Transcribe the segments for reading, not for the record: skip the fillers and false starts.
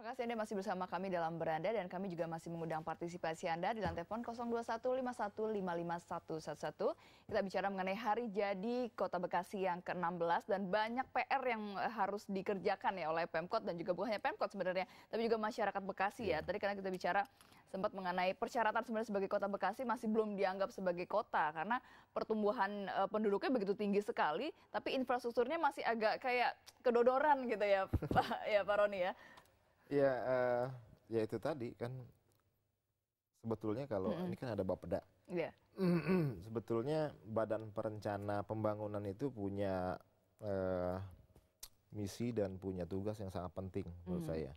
kasih Anda masih bersama kami dalam Beranda dan kami juga masih mengundang partisipasi Anda di lantai telepon 02151551111. Kita bicara mengenai hari jadi Kota Bekasi yang ke-16 dan banyak PR yang harus dikerjakan ya oleh Pemkot dan juga bukan hanya Pemkot sebenarnya, tapi juga masyarakat Bekasi ya. Tadi karena kita bicara sempat mengenai persyaratan sebenarnya sebagai Kota Bekasi masih belum dianggap sebagai kota karena pertumbuhan penduduknya begitu tinggi sekali, tapi infrastrukturnya masih agak kayak kedodoran gitu ya, Pak Roni ya. Ya, ya itu tadi kan sebetulnya kalau ini kan ada Bapeda. Iya. Sebetulnya Badan Perencana Pembangunan itu punya misi dan punya tugas yang sangat penting menurut saya.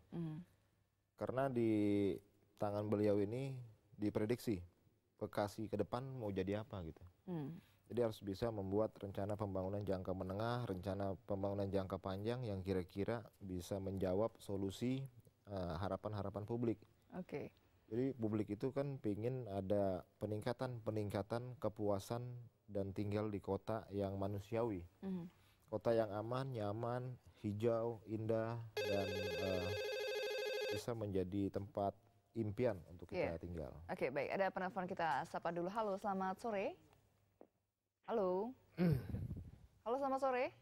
Karena di tangan beliau ini diprediksi Bekasi ke depan mau jadi apa gitu. Jadi harus bisa membuat rencana pembangunan jangka menengah, rencana pembangunan jangka panjang yang kira-kira bisa menjawab solusi harapan-harapan publik. Oke. Jadi publik itu kan pingin ada peningkatan kepuasan dan tinggal di kota yang manusiawi. Kota yang aman, nyaman, hijau, indah, dan bisa menjadi tempat impian untuk kita tinggal. Oke, baik. Ada penelpon kita sapa dulu. Halo, selamat sore. Halo. Halo, selamat sore.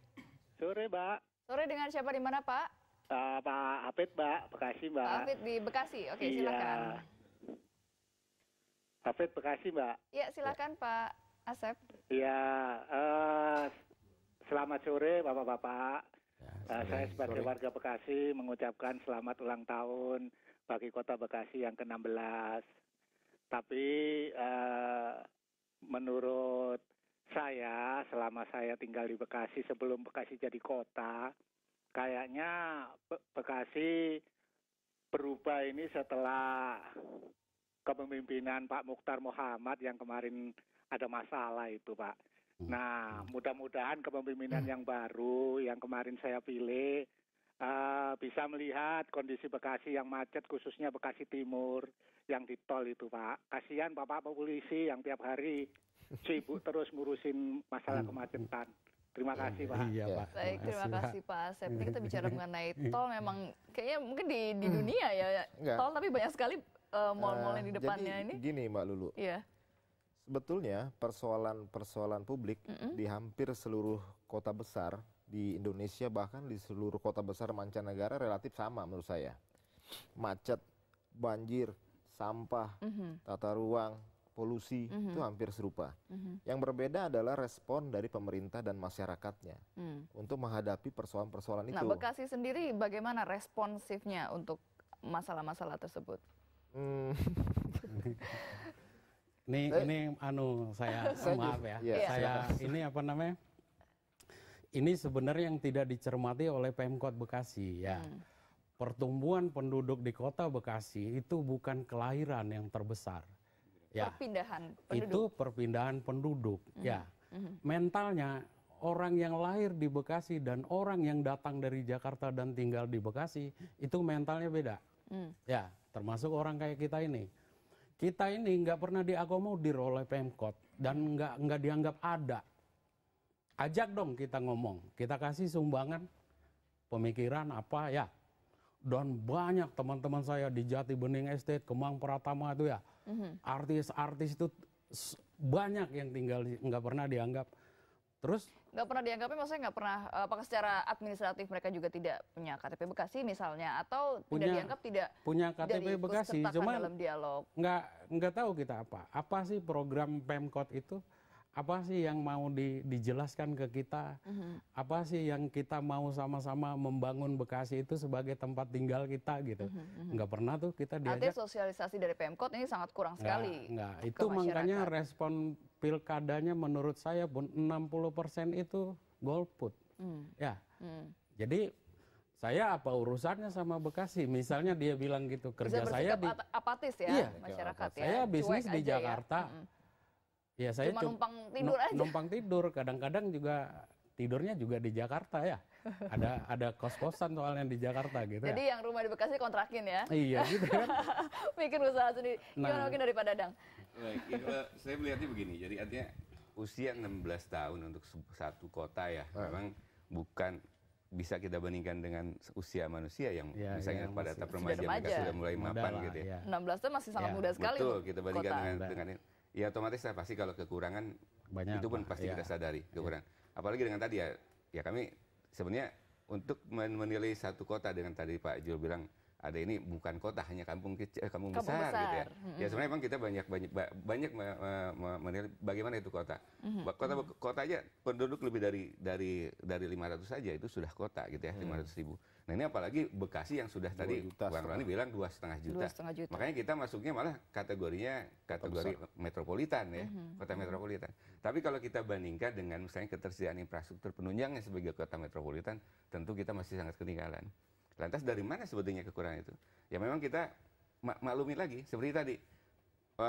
Sore, Mbak. Sore dengan siapa di mana, Pak? Pak Hafid, Mbak. Bekasi, Mbak. Pak Hafid di Bekasi. Oke, silakan. Hafid Bekasi, Mbak. Iya, silakan Pak Asep. Iya, selamat sore Bapak-bapak. Saya sebagai warga Bekasi mengucapkan selamat ulang tahun bagi Kota Bekasi yang ke-16. Tapi menurut saya, selama saya tinggal di Bekasi sebelum Bekasi jadi kota, kayaknya Bekasi berubah ini setelah kepemimpinan Pak Muchtar Mohamad yang kemarin ada masalah itu, Pak. Nah, mudah-mudahan kepemimpinan yang baru yang kemarin saya pilih bisa melihat kondisi Bekasi yang macet, khususnya Bekasi Timur yang di tol itu, Pak. Kasihan Bapak polisi yang tiap hari sibuk terus ngurusin masalah kemacetan. Terima kasih, Pak. Iya, Pak. Baik, terima kasih Pak Asep. Ini kita bicara mengenai tol, memang kayaknya mungkin di dunia ya tol, tapi banyak sekali mal-mal yang di depannya jadi, ini. Gini Mbak Lulu. Iya. Sebetulnya persoalan publik di hampir seluruh kota besar di Indonesia, bahkan di seluruh kota besar mancanegara relatif sama menurut saya. Macet, banjir, sampah, tata ruang, polusi itu hampir serupa. Yang berbeda adalah respon dari pemerintah dan masyarakatnya untuk menghadapi persoalan-persoalan itu. Nah, Bekasi sendiri bagaimana responsifnya untuk masalah-masalah tersebut? Ini saya maaf ya. Saya ini apa namanya? Ini sebenarnya yang tidak dicermati oleh Pemkot Bekasi ya. Pertumbuhan penduduk di Kota Bekasi itu bukan kelahiran yang terbesar. Ya. Perpindahan penduduk. Itu perpindahan penduduk. Ya. Mentalnya orang yang lahir di Bekasi dan orang yang datang dari Jakarta dan tinggal di Bekasi itu mentalnya beda. Ya, termasuk orang kayak kita ini. Kita ini nggak pernah diakomodir oleh Pemkot dan nggak dianggap ada. Ajak dong kita ngomong, kita kasih sumbangan pemikiran apa ya. Dan banyak teman-teman saya di Jati Bening Estate, Kemang Pratama itu ya, artis-artis itu banyak yang tinggal nggak pernah dianggap. Terus? Nggak pernah dianggapnya, maksudnya nggak pernah, apakah secara administratif mereka juga tidak punya KTP Bekasi misalnya, atau tidak dianggap tidak punya KTP Bekasi, cuma dalam dialog? Nggak tahu kita apa sih program Pemkot itu, apa sih yang mau dijelaskan ke kita, apa sih yang kita mau sama-sama membangun Bekasi itu sebagai tempat tinggal kita gitu. Nggak pernah tuh kita diajak. Artinya sosialisasi dari Pemkot ini sangat kurang sekali. Nggak. Itu makanya respon pilkadanya menurut saya pun 60% itu golput. Ya. Jadi saya apa urusannya sama Bekasi? Misalnya dia bilang gitu, kerja saya di apatis ya, iya, masyarakat ya. Saya bisnis di Jakarta. Ya saya cuma numpang tidur aja. Numpang tidur, kadang-kadang juga tidurnya juga di Jakarta ya. Ada kos-kosan soalnya di Jakarta gitu. Jadi yang rumah di Bekasi kontrakin ya. Iya gitu kan. Bikin usaha sendiri. Gimana mungkin dari Pak Dadang? Baik, saya melihatnya begini. Jadi artinya usia 16 tahun untuk satu kota ya, memang bukan bisa kita bandingkan dengan usia manusia yang misalnya yang pada masih tahap remaja mereka remaja. sudah mulai mapan gitu ya. 16 itu masih sangat muda sekali Betul, untuk kita bandingkan kota. dengan ya otomatis pasti kalau kekurangan Banyak itu pun lah, pasti kita sadari kekurangan. Apalagi dengan tadi ya kami sebenarnya untuk menilai satu kota dengan tadi Pak Jul bilang ada ini bukan kota hanya kampung kecil, kampung besar gitu ya. Ya sebenarnya memang kita banyak menilai bagaimana itu kota. Kota aja penduduk lebih dari 500 saja itu sudah kota gitu ya, 500.000. Nah ini apalagi Bekasi yang sudah tadi Bang Roni bilang 2,5 juta. Makanya kita masuknya malah kategori metropolitan ya, kota metropolitan. Tapi kalau kita bandingkan dengan misalnya ketersediaan infrastruktur penunjangnya sebagai kota metropolitan, tentu kita masih sangat ketinggalan. Lantas dari mana sebetulnya kekurangan itu? Ya memang kita maklumi lagi, seperti tadi,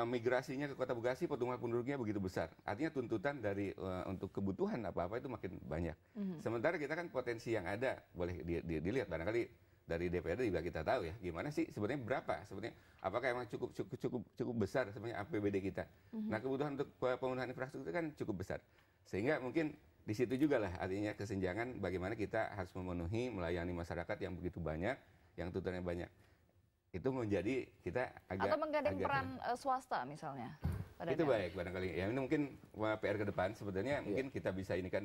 migrasinya ke kota Bekasi, pertumbuhan penduduknya begitu besar. Artinya tuntutan dari untuk kebutuhan apa-apa itu makin banyak. Sementara kita kan potensi yang ada, boleh dilihat, barangkali dari DPRD juga kita tahu ya, gimana sih sebenarnya berapa? Sebenarnya apakah emang cukup besar sebenarnya APBD kita? Nah kebutuhan untuk pembangunan infrastruktur kan cukup besar. Sehingga mungkin di situ juga lah artinya kesenjangan bagaimana kita harus memenuhi melayani masyarakat yang begitu banyak, yang tuntutannya banyak. Itu menjadi kita agak atau menggandeng peran swasta misalnya. Itu baik barangkali. Ya ini mungkin PR ke depan sebetulnya mungkin kita bisa ini kan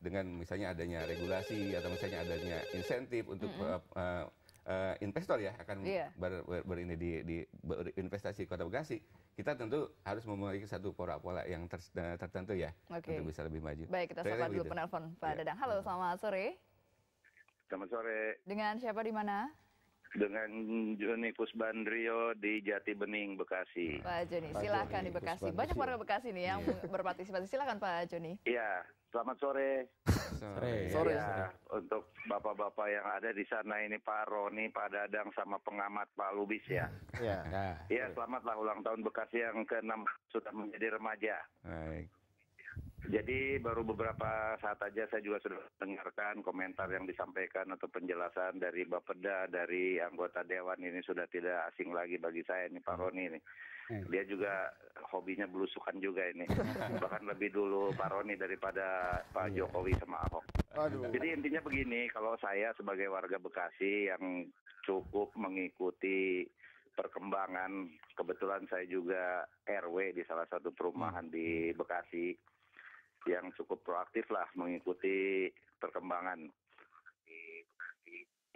dengan misalnya adanya regulasi atau misalnya adanya insentif untuk investor ya akan berinvestasi di Kota Bekasi. Kita tentu harus memiliki satu pola-pola yang tertentu ya untuk bisa lebih maju. Baik, kita sapa dulu penelpon Pak Dadang. Halo, selamat sore. Selamat sore. Dengan siapa di mana? Dengan Joni Kusbandrio di Jati Bening, Bekasi. Pak Joni, silakan di Bekasi. Banyak warga Bekasi nih yang berpartisipasi. Silakan Pak Joni. Iya, selamat sore. Sore. Ya, untuk bapak-bapak yang ada di sana ini Pak Roni, Pak Dadang sama pengamat Pak Lubis ya. Iya, selamatlah ulang tahun Bekasi yang ke-6 sudah menjadi remaja. Baik. Jadi baru beberapa saat aja saya juga sudah mendengarkan komentar yang disampaikan atau penjelasan dari Bapeda, dari anggota Dewan ini sudah tidak asing lagi bagi saya ini Pak Roni ini. Dia juga hobinya belusukan juga ini. Bahkan lebih dulu Pak Roni daripada Pak Jokowi sama Ahok. Jadi intinya begini, kalau saya sebagai warga Bekasi yang cukup mengikuti perkembangan, kebetulan saya juga RW di salah satu perumahan di Bekasi, yang cukup proaktif lah mengikuti perkembangan.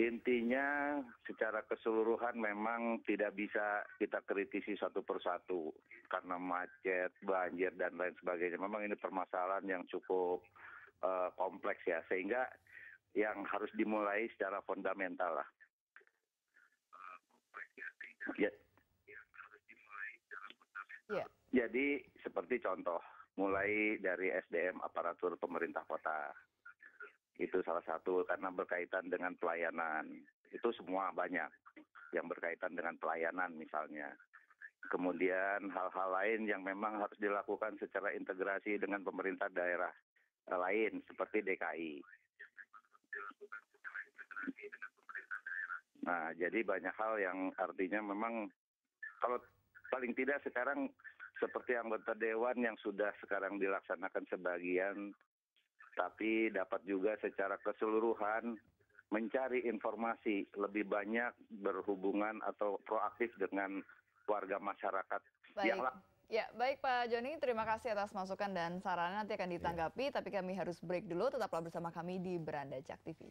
Intinya secara keseluruhan memang tidak bisa kita kritisi satu persatu karena macet, banjir dan lain sebagainya. Memang ini permasalahan yang cukup kompleks ya, sehingga yang harus dimulai secara fundamental lah. Jadi seperti contoh, mulai dari SDM aparatur pemerintah kota. Itu salah satu karena berkaitan dengan pelayanan. Itu semua banyak yang berkaitan dengan pelayanan misalnya. Kemudian hal-hal lain yang memang harus dilakukan secara integrasi dengan pemerintah daerah lain seperti DKI. Nah, jadi banyak hal yang artinya memang kalau paling tidak sekarang seperti anggota Dewan yang sudah sekarang dilaksanakan sebagian, tapi dapat juga secara keseluruhan mencari informasi lebih banyak berhubungan atau proaktif dengan warga masyarakat. Baik Pak Joni, terima kasih atas masukan dan sarannya nanti akan ditanggapi, tapi kami harus break dulu, tetaplah bersama kami di Beranda Jak TV.